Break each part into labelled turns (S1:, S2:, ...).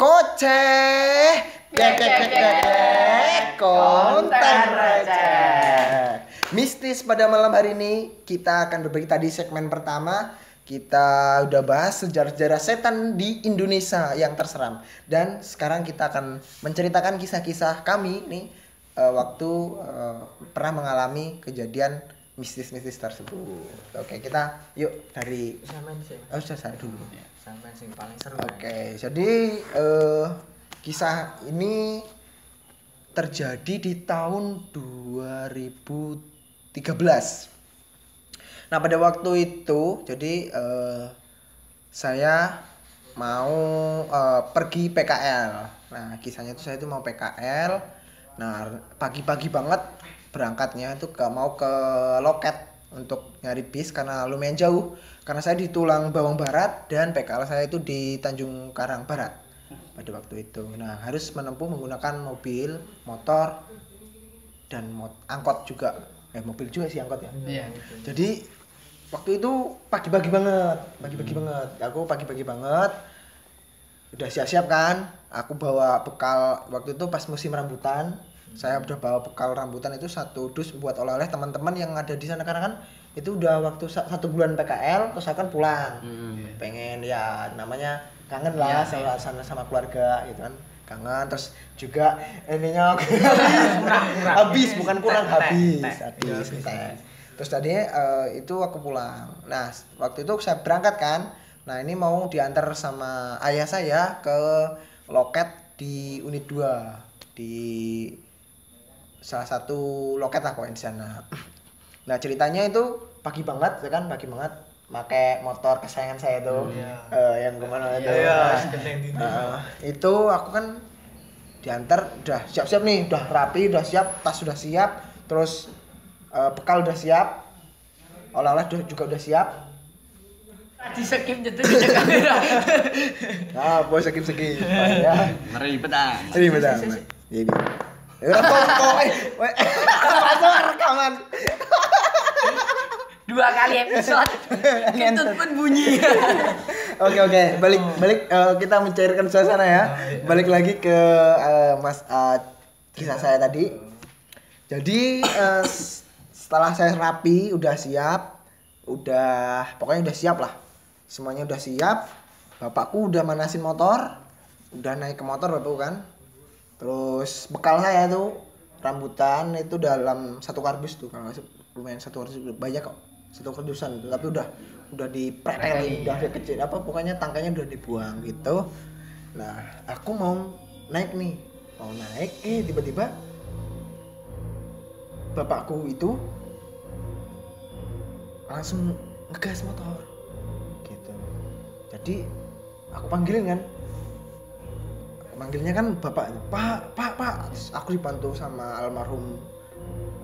S1: Koceh, konten receh. Mistis pada malam hari ini kita akan berbagi. Tadi segmen pertama kita udah bahas sejarah-sejarah setan di Indonesia yang terseram. Dan sekarang kita akan menceritakan kisah-kisah kami nih waktu pernah mengalami kejadian mistis-mistis tersebut. Oke, kita yuk dari saya dulu.
S2: Sampai sing paling seru.
S1: Oke, jadi kisah ini terjadi di tahun 2013. Nah, pada waktu itu jadi saya mau pergi PKL. Nah, kisahnya itu saya itu mau PKL. Nah, pagi-pagi banget berangkatnya itu mau ke loket untuk nyari bis karena lumayan jauh. Karena saya di Tulang Bawang Barat dan PKL saya itu di Tanjung Karang Barat pada waktu itu. Nah, harus menempuh menggunakan mobil, motor, dan angkot juga. Mobil juga sih angkot ya.
S2: Iya.
S1: Jadi waktu itu pagi-pagi banget. Aku pagi-pagi banget. Udah siap-siap kan? Aku bawa bekal waktu itu pas musim rambutan. Saya udah bawa bekal rambutan itu 1 dus buat oleh-oleh teman-teman yang ada di sana karena kan itu udah waktu 1 bulan PKL terus akan pulang. Pengen ya namanya kangen lah sama keluarga gitu kan. Kangen terus juga ininya habis terus tadi itu aku pulang. Nah, waktu itu saya berangkat kan. Nah, ini mau diantar sama ayah saya ke loket di unit 2 di salah satu loket lah pokoknya di sana. Nah, ceritanya itu pagi banget pakai motor kesayangan saya tuh. Yang kemana itu. Itu aku kan diantar udah siap-siap nih, udah rapi, udah siap, tas sudah siap, terus bekal udah siap, oleh-oleh juga udah siap.
S2: Di skip jatuh di kamera.
S1: Nah, bos skip ya.
S2: Ribet.
S1: Jadi rekaman
S2: 2 kali episode. Kentut pun bunyi.
S1: Oke, balik kita mencairkan suasana ya. Balik lagi ke kisah saya tadi. Jadi setelah saya rapi, udah siap, pokoknya udah siap lah. Semuanya udah siap. Bapakku udah manasin motor, udah naik ke motor bapakku kan. Terus bekal saya tuh rambutan itu dalam 1 kardus tuh, kalau lumayan 1 kardus banyak kok. 1 kardusan itu, tapi udah dipretelin, udah kecil pokoknya tangkanya udah dibuang gitu. Nah, aku mau naik tiba-tiba bapakku itu langsung ngegas motor gitu. Jadi aku panggilnya kan bapak, pak. Aku dibantu sama almarhum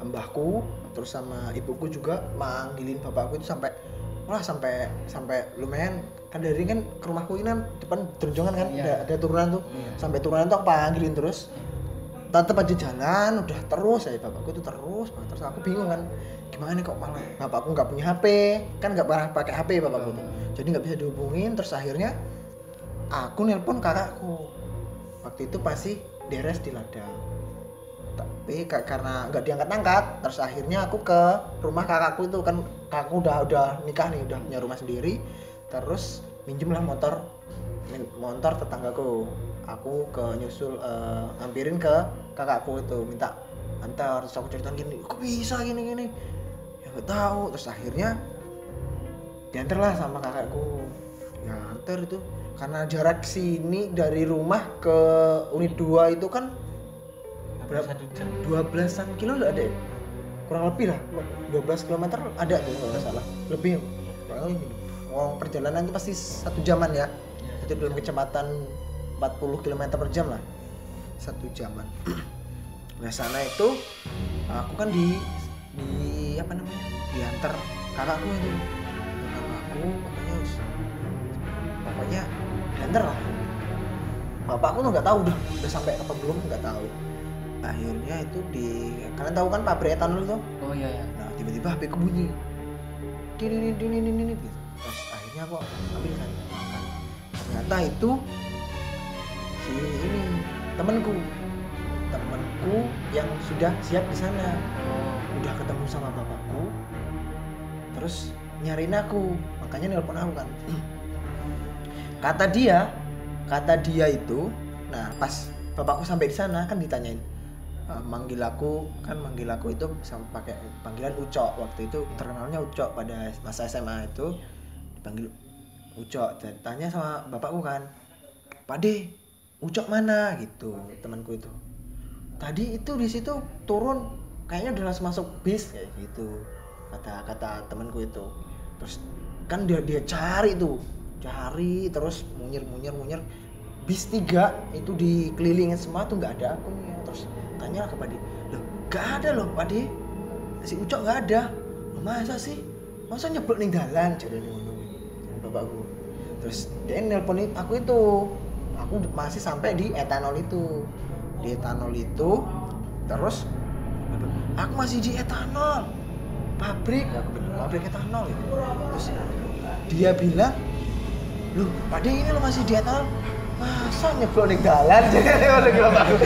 S1: mbahku, terus sama ibuku juga manggilin bapakku itu sampai lumayan kan. Dari kan ke rumahku ini kan depan Dronjongan kan, ada turunan tuh. Sampai turunan tuh aku panggilin terus. Tetep aja jalan, udah terus bapakku tuh terus aku bingung kan, gimana nih kok malah bapakku nggak punya HP kan, nggak pernah pakai HP bapakku tuh, jadi nggak bisa dihubungin. Terus akhirnya aku nelpon kakakku, waktu itu pasti deres di ladang, tapi karena nggak diangkat-angkat. Terus akhirnya aku ke rumah kakakku itu kan, kakakku udah nikah nih, udah punya rumah sendiri. Terus minjem lah motor tetanggaku. Aku nyusul ngampirin ke kakakku itu, minta antar. Terus aku ceritain gini, kok bisa gini ya nggak tahu. Terus akhirnya diantar lah sama kakakku, ya antar itu karena jarak sini dari rumah ke unit 2 itu kan berapa, 12-an kilo ada ya? Kurang lebih lah 12 km ada tuh kalau nggak salah, lebih kurang lebih. Perjalanan itu pasti 1 jaman ya, itu dalam kecepatan 40 km per jam lah, 1 jaman. Nah, sana itu aku kan diantar kakakku itu. Kakakku pokoknya diantar lah. Bapakku tuh nggak tahu udah sampai apa belum, nggak tahu. Akhirnya itu kalian tahu kan pabrik etanol itu?
S2: Oh iya.
S1: Nah, tiba-tiba HP bunyi. Ini gitu. Terus akhirnya aku ambil kan. Ternyata itu si temanku yang sudah siap di sana. Udah ketemu sama bapakku, terus nyariin aku, makanya nelpon aku kan. Kata dia itu, nah pas bapakku sampai di sana kan ditanyain, manggil aku itu sama pakai panggilan Ucok. Waktu itu terkenalnya Ucok pada masa SMA itu dipanggil Ucok. Tanya sama bapakku kan, Pak D, Ucok mana gitu, temanku itu. Tadi itu di situ turun, kayaknya udah langsung masuk bis kayak gitu, kata temanku itu. Terus kan dia cari terus munyir bis 3 itu dikelilingin semua tuh nggak ada akunnya. Terus tanya ke Pak D, loh nggak ada loh Pak D, si Ucok nggak ada. Loh, masa sih, masa nyeblok ning dalan, jadi ngono bapakku. Terus dia nelpon aku masih sampai di etanol itu, terus aku masih di etanol pabrik etanol gitu. Terus dia bilang, lu Pak D ini lo masih di etanol, masa nyeblok ning dalan, jadi lagi bapakku.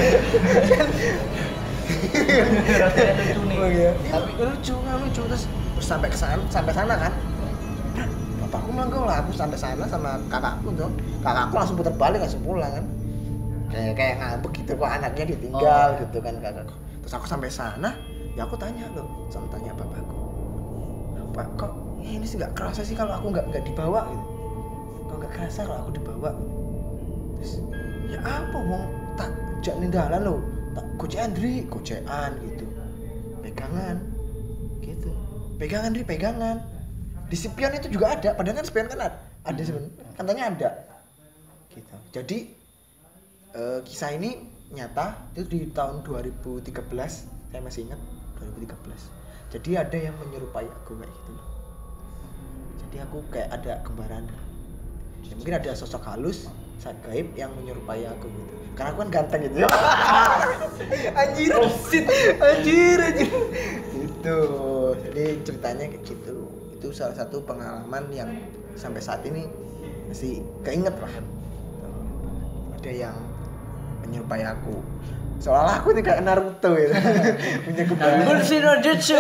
S1: Tapi lucu terus sampai sana kan, bapakku manggung lah, aku sampai sana sama kakakku langsung putar balik langsung pulang kan, kayak ngambek gitu kok anaknya ditinggal gitu kan kakakku. Terus aku sampai sana, ya aku tanya bapakku, Pak kok ini sih nggak kerasa sih kalau aku nggak dibawa gitu, kok nggak kerasa kalau aku dibawa. Terus ya apa mau tak jak nindalan lo, tak gocean gitu, pegangan di spion itu juga ada, padahal kan spion kan ada sebenarnya, katanya ada gitu. Jadi kisah ini nyata itu di tahun 2013, saya masih ingat 2013. Jadi ada yang menyerupai aku kayak gitu loh. Jadi aku kayak ada gambaran. Ya, mungkin ada sosok halus, saat gaib yang menyerupai aku gitu. Karena aku kan ganteng gitu. Anjir. Gitu. Jadi ceritanya kayak gitu. Itu salah satu pengalaman yang sampai saat ini masih keinget lah. Ada yang menyerupai aku. Soalnya aku ini kayak Naruto ya. Punya kebanggaan.
S2: Kursi no jutsu.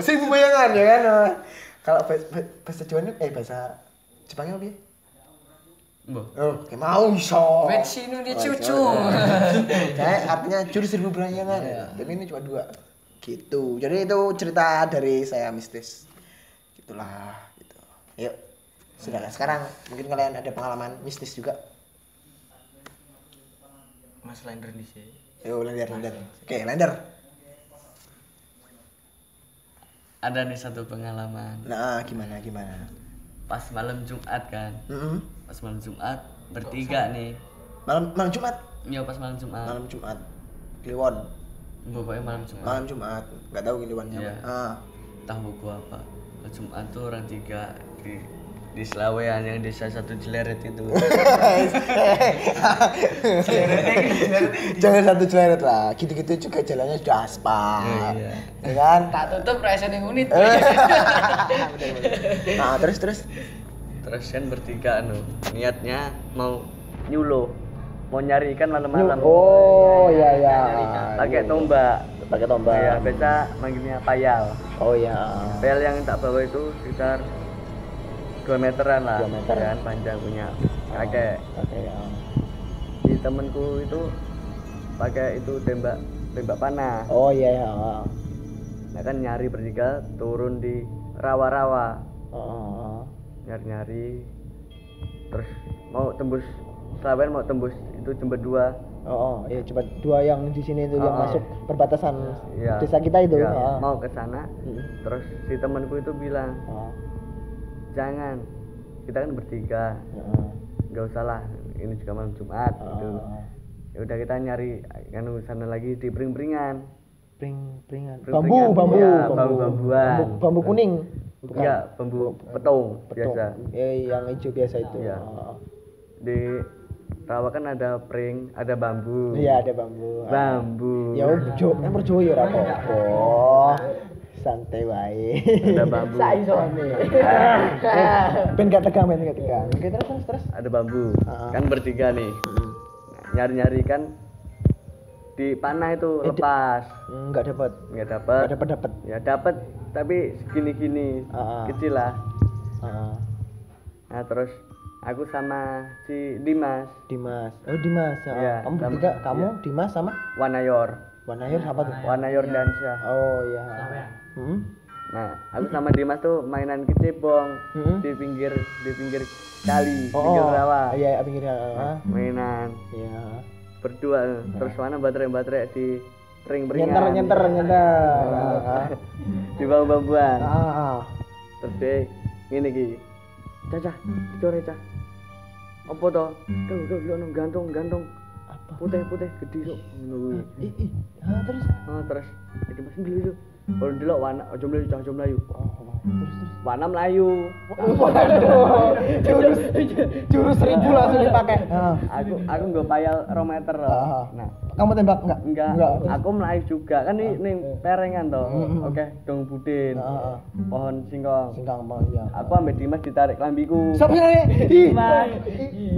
S1: Seribu bayangan ya kan. Kalau bahasa Jawa ini bahasa Jepangnya apa ya? Kayak mau iso.
S2: Kursi no jutsu.
S1: Kayak artinya jurus seribu bayangan. Tapi ini cuma 2. Gitu. Jadi itu cerita dari saya mistis. Gitulah gitu. Yuk. Sudah sekarang mungkin kalian ada pengalaman mistis juga.
S2: Mas Lender di sini.
S1: Yo Lender. Oke, Lender.
S2: Ada nih satu pengalaman.
S1: Nah, gimana?
S2: Pas malam Jumat kan. Pas malam Jumat bertiga nih.
S1: Malam Jumat?
S2: Iya, pas malam Jumat.
S1: Malam Jumat. Kliwon.
S2: Pokoknya malam Jumat.
S1: Malam Jumat. Enggak tahu Kliwonnya apa.
S2: Tahu buku apa? Jumat tuh orang 3 di Selawean yang desa 1 Jeleret itu.
S1: Jangan 1 Jeleret lah. Gitu-gitu juga jalannya sudah aspal.
S2: Iya.
S1: Ya kan?
S2: Tak tutup resen yang unit.
S1: Nah, terus
S2: Terus kan bertiga niatnya mau nyulo. Mau nyari ikan malam-malam.
S1: Oh, iya.
S2: Pakai tombak. Iya, biasa manggilnya payal.
S1: Oh iya.
S2: Payal yang tak bawa itu sekitar 2 meteran lah.
S1: 2 meter
S2: kan panjang punya. Kakek. Di temenku itu pakai itu tembak panah.
S1: Oh iya.
S2: Nah kan nyari bertiga turun di rawa-rawa. Nyari terus mau tembus Selawen, mau tembus itu jembet 2.
S1: Iya jembet 2 yang di sini itu yang masuk perbatasan desa kita itu.
S2: Mau ke sana. Terus si temanku itu bilang, jangan, kita kan bertiga, nggak usah lah, ini juga malam Jumat gitu. Ya udah kita nyari kan sana lagi di bring-bringan.
S1: Bambu kuning. Bukan.
S2: Enggak, bambu petung biasa.
S1: Yang hijau biasa itu.
S2: Iya. Di rawa kan ada pring, ada bambu.
S1: Iya, ada bambu. Ya Jawa ya ora apa-apa. Santai wae.
S2: Ada bambu.
S1: Saisone. Ben gak tegang. Oke, terus.
S2: Ada bambu. Kan bertiga nih. nyari-nyari kan di panah itu lepas.
S1: Enggak dapat. Dapat.
S2: Ya dapat tapi segini-gini kecil lah. Nah terus aku sama si Dimas.
S1: Oh Dimas.
S2: Ya,
S1: kamu bertiga, kamu
S2: ya.
S1: Dimas sama
S2: Wanayor
S1: apa tuh?
S2: Wanayor Dansyah.
S1: Oh iya.
S2: Nah aku sama Dimas tuh mainan kecebong di pinggir kali, pinggir rawa.
S1: Iya pinggir rawa.
S2: Mainan.
S1: Iya.
S2: Berdua terus mana baterai di ring beringan
S1: nyenter
S2: di bambu-bambuan.
S1: Terus
S2: deh ngene iki Caca dicore Cah apa to lu gantung apa putih gede kok ngono terus iki Mas dulu kalau delok wana aja mlayu terus wana mlayu
S1: waduh jurus 1000 langsung dipakai.
S2: Aku nggo payal 2 meter loh. Nah
S1: kamu tembak enggak?
S2: Aku melayu juga kan ning perengan toh. Oke, dong budin. Pohon singkong pohon ya. Aku ambek Dimas ditarik klambiku.
S1: Siapa sih?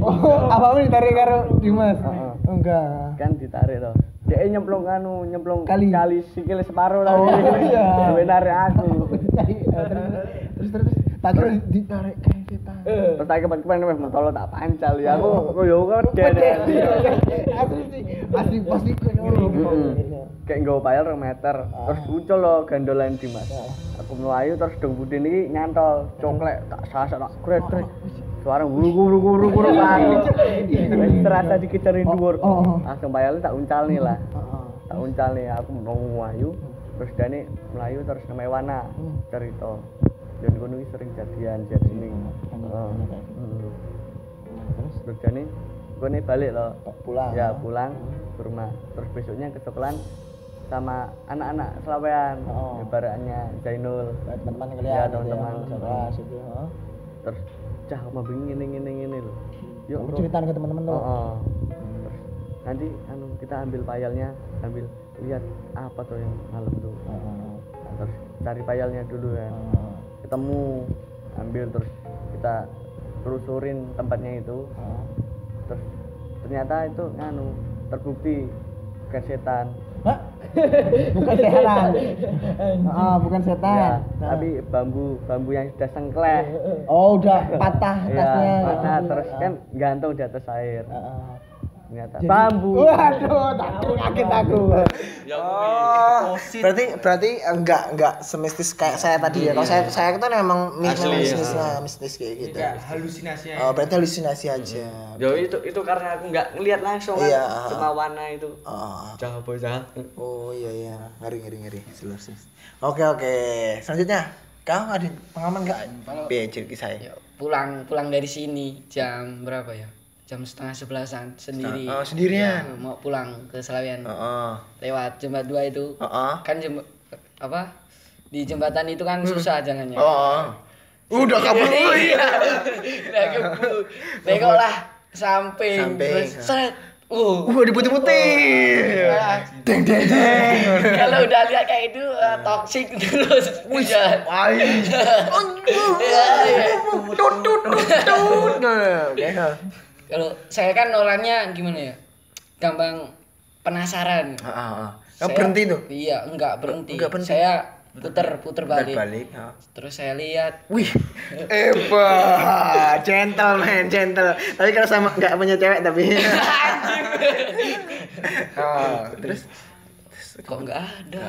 S1: Oh, apa ditarik karo Dimas? Enggak.
S2: Kan ditarik toh. Dia nyemplung kali sikile separo lah.
S1: Oh iya.
S2: Narik aku.
S1: Terus tak kira ditarik kayak setan.
S2: Terus tak kepen mentolo tak pancal ya aku koyo kode.
S1: Asli pasti koyo.
S2: Kayak nggo payal 2 meter. Terus muncul lo gandolan Dimas. Aku melayu terus dong budin iki nyantol congklek tak sasak tak grek. Suara guru banget. Terasa dikejarin dhuwur. Langsung payal tak uncal nih lah. Tak uncal nih aku melayu. Terus Dani melayu terus namanya Wana cerita. Dan kono iki sering jadian ini. Terus Dani kono balik loh.
S1: Pulang.
S2: Ya pulang ke rumah. Terus besoknya ke sekolahan sama anak-anak Selawean. Ibaratnya Zainul.
S1: Teman-teman kalian.
S2: Ya teman-teman
S1: kelas itu.
S2: Terus Cah mau ngene loh.
S1: Yuk ceritain ke teman-teman lo.
S2: Terus nanti kita ambil payalnya, ambil lihat apa tuh yang malam tuh. Terus cari payalnya dulu kan. Ketemu, ambil terus kita telusurin tempatnya itu. Terus ternyata itu terbukti bukan setan.
S1: Hah? Bukan setan. Bukan setan.
S2: Ya, tapi bambu yang sudah sengklek.
S1: Oh, udah patah atasnya.
S2: Ya, patah terus kan gantung di atas air. Ternyata
S1: Jadi,
S2: bambu.
S1: Waduh, kaget aku. Berarti enggak semistis kayak saya tadi ya. Kalau saya itu memang mistis kayak gitu.
S3: Enggak, halusinasi aja.
S1: Berarti halusinasi aja.
S2: Yo itu karena aku enggak ngelihat langsung kan. Cuma warna itu. Jangan.
S1: Oh iya. Ngeri. Jelas. Oke. Selanjutnya, kau ada pengalaman enggak? Cerita saya.
S3: Pulang dari sini jam berapa ya? Jam 10:30 sendiri.
S1: Sendirian.
S3: Ya, mau pulang ke Selawean. Lewat jembatan 2 itu. Kan di jembatan itu kan susah jalannya.
S1: Udah kabur.
S3: Iya. Udah kabur. Tengoklah sampai. Seret.
S1: Diputih-putih. Deng.
S3: Kalau udah lihat kayak itu toksik terus.
S1: Iya. Kalau
S3: saya kan orangnya gimana ya? Gampang penasaran.
S1: Berhenti tuh?
S3: Iya, enggak berhenti. Saya puter balik. Terus saya lihat.
S1: Wih, gentleman. Tapi kalau sama enggak punya cewek tapi. Terus
S3: kok enggak ada?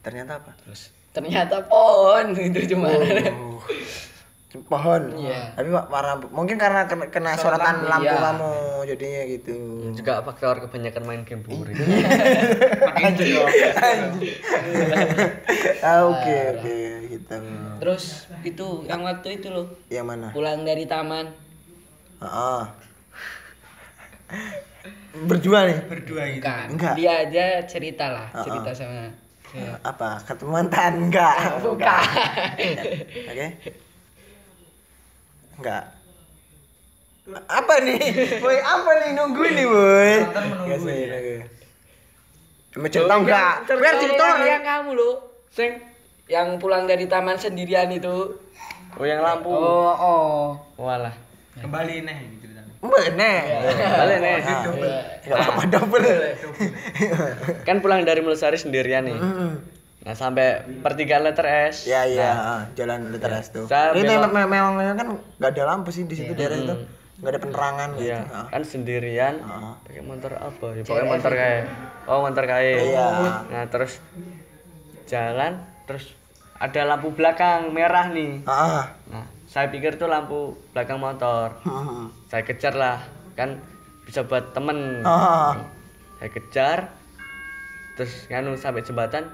S1: Ternyata apa?
S3: Ternyata pohon itu cuma.
S1: Pohon.
S3: Iya.
S1: Tapi warna mungkin karena kena sorotan lampu kamu jadinya gitu.
S2: Juga faktor kebanyakan main game buri.
S1: Oke gitu.
S3: Terus itu yang waktu itu loh.
S1: Yang mana?
S3: Pulang dari taman.
S1: Berdua nih.
S3: Berdua gitu.
S1: Enggak.
S3: Dia aja cerita sama
S1: apa? Ketemu mantan enggak?
S3: Bukan.
S1: Oke. Enggak. Apa nih? Boy, apa nih nungguin nih, Boy? Cuma cerita enggak? Biar cerita
S3: yang kamu lo, yang pulang dari taman sendirian itu.
S2: Oh, yang lampu.
S3: Oh.
S2: Walah.
S3: Kembali nih ceritanya.
S1: Balik nih.
S2: Enggak
S1: apa-apa double.
S2: Kan pulang dari Melusari sendirian nih. Nah, sampai pertigaan letter S.
S1: Iya, jalan letter S tuh. Ini memang kan enggak ada lampu sih di situ daerah itu. Enggak ada penerangan gitu.
S2: Kan sendirian. Pakai motor apa? Ya pokoknya motor kayak.
S1: Iya.
S2: Nah, terus jalan terus ada lampu belakang merah nih. Nah, saya pikir tuh lampu belakang motor. Saya kejar lah, kan bisa buat temen. Saya kejar, terus sampai jembatan,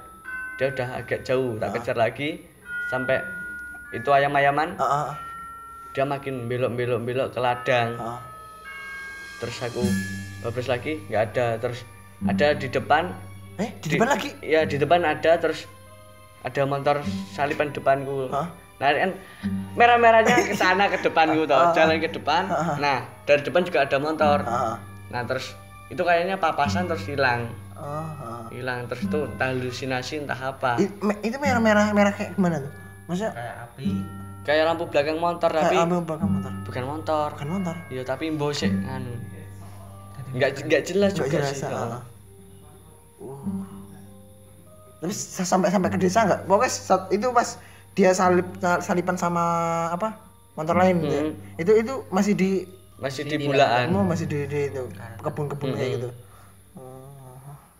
S2: dia udah agak jauh. Tak kejar lagi, sampai itu ayam-ayaman. Dia makin belok ke ladang. Terus aku bablas lagi, nggak ada. Terus ada di depan.
S1: Di depan lagi?
S2: Iya, di depan ada, terus ada motor salipan depanku. Nah kan merah-merahnya ke sana ke depanku toh, jalan ke depan. Nah, dari depan juga ada motor. Nah, terus itu kayaknya papasan terus hilang. Hilang terus itu entah halusinasi entah apa.
S1: Itu merah kayak gimana tuh? Maksudnya
S3: kayak api.
S2: Kayak lampu belakang motor tapi
S1: lampu belakang motor.
S2: Bukan motor.
S1: Bukan motor.
S2: Iya, tapi mbosek Enggak jelas juga sih.
S1: Tapi sampai ke desa enggak? Pokoknya itu pas dia salipan sama apa? Motor lain gitu. Itu masih di
S2: bulaan.
S1: Masih di itu kebun-kebun kayak gitu.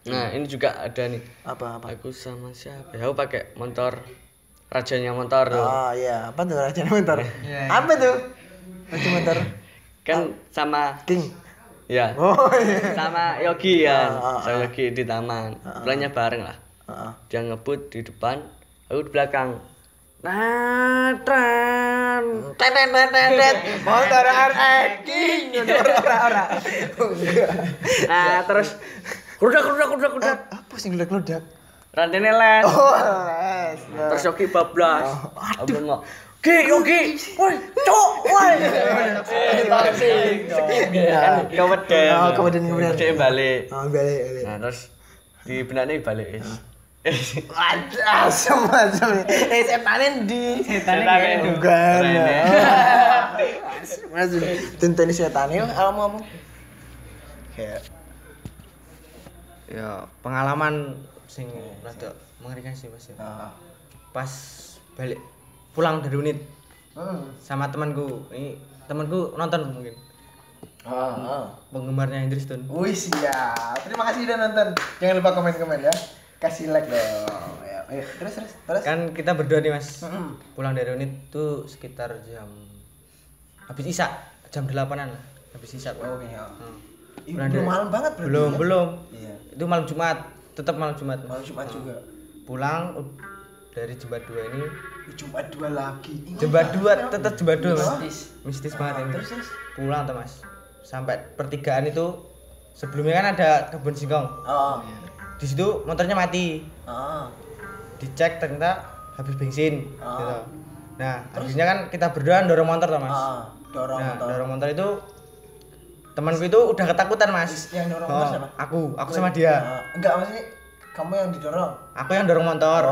S2: Nah, ini juga ada nih.
S1: Apa?
S2: Aku sama siapa? Aku pakai motor rajanya motor tuh.
S1: Oh iya, apa tuh rajanya motor? Apa tuh? Raja motor.
S2: Kan sama
S1: King.
S2: Ya.
S1: Oh iya.
S2: Sama Yogi ya. Sama Yogi di taman. Pulangnya bareng lah. Dia ngebut di depan, aku di belakang.
S1: Motor King. Ora.
S2: Nah, terus kudak.
S1: Apa sih kudak?
S2: Rantene les.
S1: Les.
S2: Terus Yogi bablas. Aku ngomong, Yogi, woi, cok, woi. Kemudian dia balik.
S1: Balik.
S2: Nah, terus di benaknya balik.
S1: Semacam setanin di bukan. Masuk tentang setannya alamu kayak
S3: ya pengalaman sing rada mengerikan sih Mas. Pas balik pulang dari unit sama temanku. Ini temanku nonton mungkin. Penggemarnya Hendrik Stone.
S1: Wih siap. Terima kasih udah nonton. Jangan lupa komen-komen ya. Kasih like dong. Ayo, terus.
S3: Kan kita berdua nih Mas. Pulang dari unit tuh sekitar jam habis isya, jam 8-an lah. Habis isya.
S1: Oh iya. Belum malam banget berarti.
S3: Belum.
S1: Iya.
S3: Itu malam Jumat. Tetap malam Jumat.
S1: Malam Jumat juga.
S3: Pulang dari Jembat 2 ini.
S1: Jembat 2 lagi.
S3: Jembat 2 tetap Jembat 2 Mas. Mistis banget ini.
S1: Terus.
S3: Pulang tuh Mas. Sampai pertigaan itu sebelumnya kan ada kebun singkong. Di situ motornya mati. Dicek ternyata habis bensin gitu. Nah, akhirnya kan kita berdua dorong motor tuh Mas. Dorong motor itu temanku itu udah ketakutan Mas.
S1: Yang dorong motor siapa?
S3: Aku sama dia.
S1: Enggak, maksudnya kamu yang didorong.
S3: Aku yang dorong motor.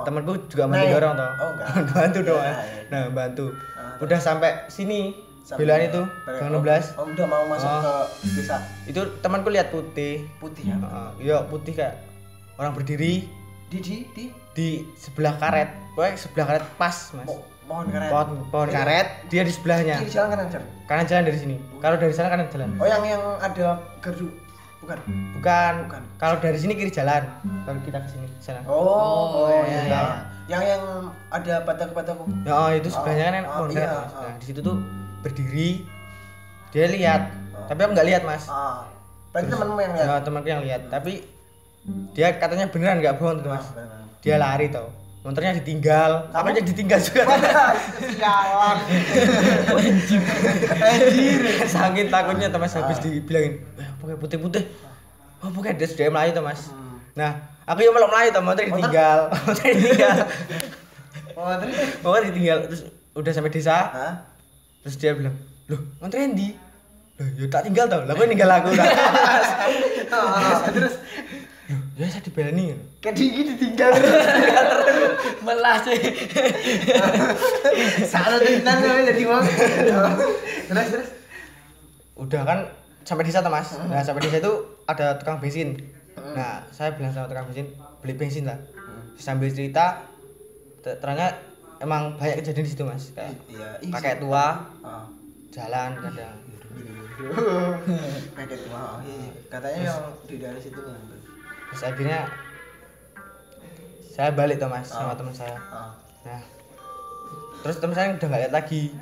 S3: Temanku juga mau didorong toh.
S1: Oh enggak.
S3: Bantu dong. Nah, bantu. Udah sampai sini. Belaan itu, Gang 16.
S1: Udah mau masuk ke desa.
S3: Itu temanku lihat putih
S1: ya.
S3: Iya, putih kayak orang berdiri di sebelah karet. Pokoknya sebelah karet pas, Mas. Pohon karet, dia di sebelahnya.
S1: Kiri jalan kanan jalan.
S3: Kanan jalan dari sini. Kalau dari sana kanan jalan.
S1: Oh, yang ada gerdu. Bukan.
S3: Kalau dari sini kiri jalan. Kalau kita ke sini sana.
S1: Oh iya. Yang ada bataku-bataku.
S3: Ya, itu sebelahnya kan pohon karet. Nah, di situ tuh berdiri. Dia lihat. Tapi aku enggak lihat, Mas.
S1: Berarti temanmu yang lihat.
S3: Ya, temanku yang lihat. Tapi dia katanya beneran enggak bohong tuh, Mas. Dia lari tau. Motornya ditinggal. Apa aja ditinggal juga.
S1: Sialan.
S3: Anjir. Saking takutnya tuh Mas habis dibilangin, "Pakai putih-putih." Oh, pakai dia sudah melayu tuh Mas. Nah, aku yang melayu tuh motor ditinggal. Motor ditinggal terus udah sampai desa. Terus dia bilang, "Loh, motor Endi?" "Loh, ya tak tinggal tau. Lah kok ninggal aku ta." Terus ya saya dibelani.
S1: Kayak ditinggal.
S3: Melas sih.
S1: Salah tenan jadi wong. Terus.
S3: udah kan sampai desa tuh Mas. Nah sampai desa itu ada tukang bensin. Nah saya bilang sama tukang bensin beli bensin lah. Sambil cerita ternyata emang banyak kejadian di situ Mas. Kayak kakek tua jalan kadang.
S1: Kakek tua. Katanya yang di daerah situ kan.
S3: Terus akhirnya saya balik tuh Mas sama teman saya. Nah terus teman saya udah nggak lihat lagi.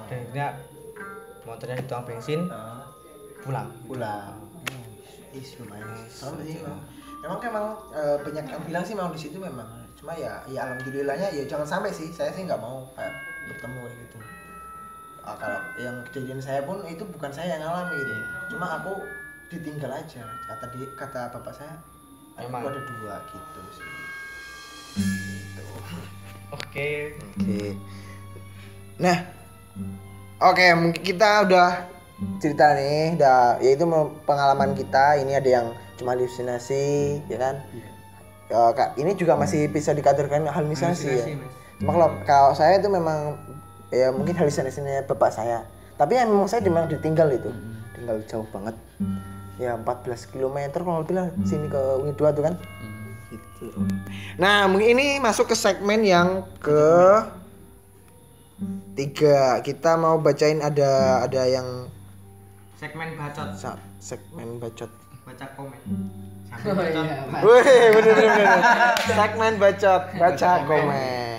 S3: Dan akhirnya motornya di tukang bensin pulang.
S1: Lumayan. Sama sih emang banyak yang bilang sih memang di situ memang. Cuma ya alhamdulillahnya ya jangan sampai sih. Saya sih nggak mau kayak bertemu gitu. Kalau yang kejadian saya pun itu bukan saya yang alami gitu. Cuma aku ditinggal aja. Kata bapak saya, aku ada 2 gitu sih.
S3: Oke.
S1: Nah, mungkin kita udah cerita nih, yaitu pengalaman kita. Ini ada yang cuma halusinasi, ya kan? Ya, ini juga masih bisa dikategorikan halusinasi ya. Cuma kalau saya itu memang ya mungkin halusinasinya bapak saya. Tapi memang saya memang ditinggal itu, tinggal jauh banget. Ya 14 km kalau bilang sini ke Unit 2 tuh kan. Gitu. Nah, mungkin ini masuk ke segmen yang ke-3. Kita mau bacain ada yang
S3: Segmen bacot.
S1: Segmen bacot.
S3: Baca komen.
S1: Wih, bener. Segmen bacot, baca komen.